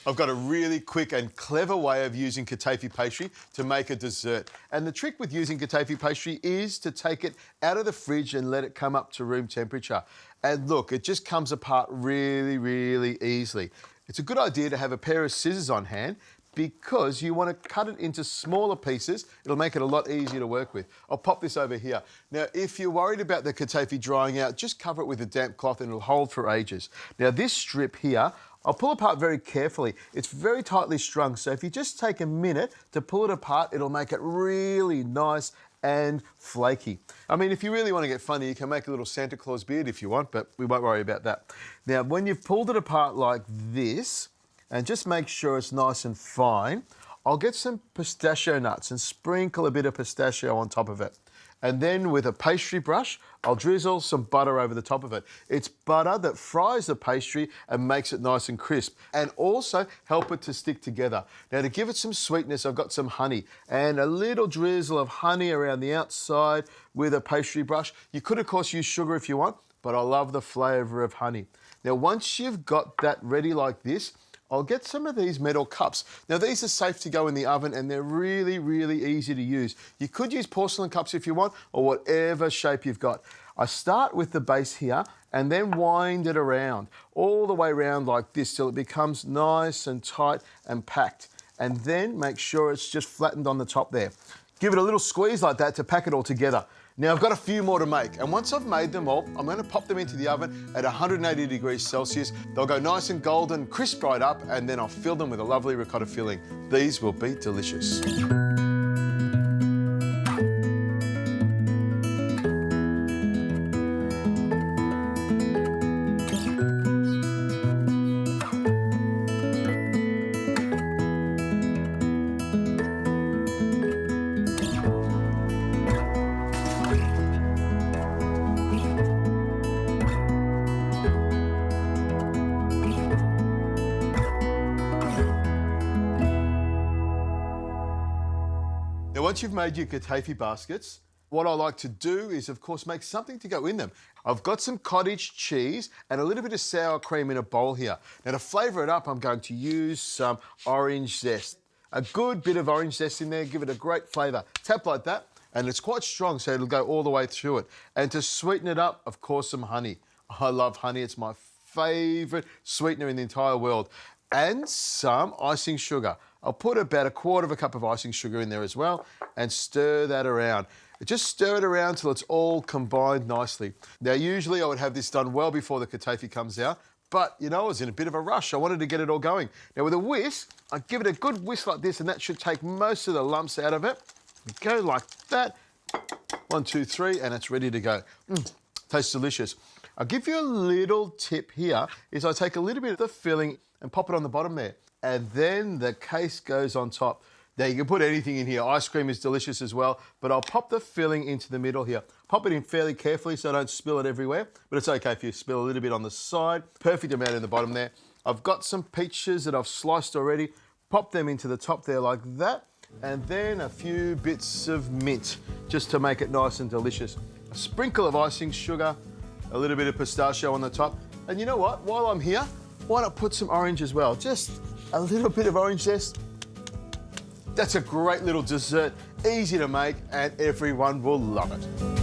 I've got a really quick and clever way of using Kataifi pastry to make a dessert. And the trick with using Kataifi pastry is to take it out of the fridge and let it come up to room temperature. And look, it just comes apart really, really easily. It's a good idea to have a pair of scissors on hand because you want to cut it into smaller pieces. It'll make it a lot easier to work with. I'll pop this over here. Now, if you're worried about the Kataifi drying out, just cover it with a damp cloth and it'll hold for ages. Now, this strip here, I'll pull apart very carefully. It's very tightly strung, so if you just take a minute to pull it apart, it'll make it really nice and flaky. I mean, if you really want to get funny, you can make a little Santa Claus beard if you want, but we won't worry about that. Now, when you've pulled it apart like this, and just make sure it's nice and fine, I'll get some pistachio nuts and sprinkle a bit of pistachio on top of it. And then with a pastry brush, I'll drizzle some butter over the top of it. It's butter that fries the pastry and makes it nice and crisp, and also help it to stick together. Now, to give it some sweetness, I've got some honey and a little drizzle of honey around the outside with a pastry brush. You could, of course, use sugar if you want, but I love the flavour of honey. Now, once you've got that ready like this, I'll get some of these metal cups. Now, these are safe to go in the oven and they're really, really easy to use. You could use porcelain cups if you want, or whatever shape you've got. I start with the base here and then wind it around, all the way around like this till it becomes nice and tight and packed. And then make sure it's just flattened on the top there. Give it a little squeeze like that to pack it all together. Now, I've got a few more to make, and once I've made them all, I'm going to pop them into the oven at 180 degrees Celsius. They'll go nice and golden, crisp right up, and then I'll fill them with a lovely ricotta filling. These will be delicious. Now, once you've made your Kataifi baskets, what I like to do is, of course, make something to go in them. I've got some cottage cheese and a little bit of sour cream in a bowl here. Now, to flavour it up, I'm going to use some orange zest. A good bit of orange zest in there, give it a great flavour. Tap like that, and it's quite strong, so it'll go all the way through it. And to sweeten it up, of course, some honey. I love honey. It's my favourite sweetener in the entire world. And some icing sugar. I'll put about a quarter of a cup of icing sugar in there as well and stir that around. Just stir it around till it's all combined nicely. Now, usually I would have this done well before the Kataifi comes out, but, you know, I was in a bit of a rush. I wanted to get it all going. Now, with a whisk, I give it a good whisk like this, and that should take most of the lumps out of it. We go like that. 1, 2, 3, and it's ready to go. Tastes delicious. I'll give you a little tip here, is I take a little bit of the filling and pop it on the bottom there. And then the case goes on top. Now, you can put anything in here. Ice cream is delicious as well, but I'll pop the filling into the middle here. Pop it in fairly carefully so I don't spill it everywhere, but it's okay if you spill a little bit on the side. Perfect amount in the bottom there. I've got some peaches that I've sliced already. Pop them into the top there like that, and then a few bits of mint just to make it nice and delicious. A sprinkle of icing sugar, a little bit of pistachio on the top. And you know what? While I'm here, why not put some orange as well? Just a little bit of orange zest. That's a great little dessert, easy to make, and everyone will love it.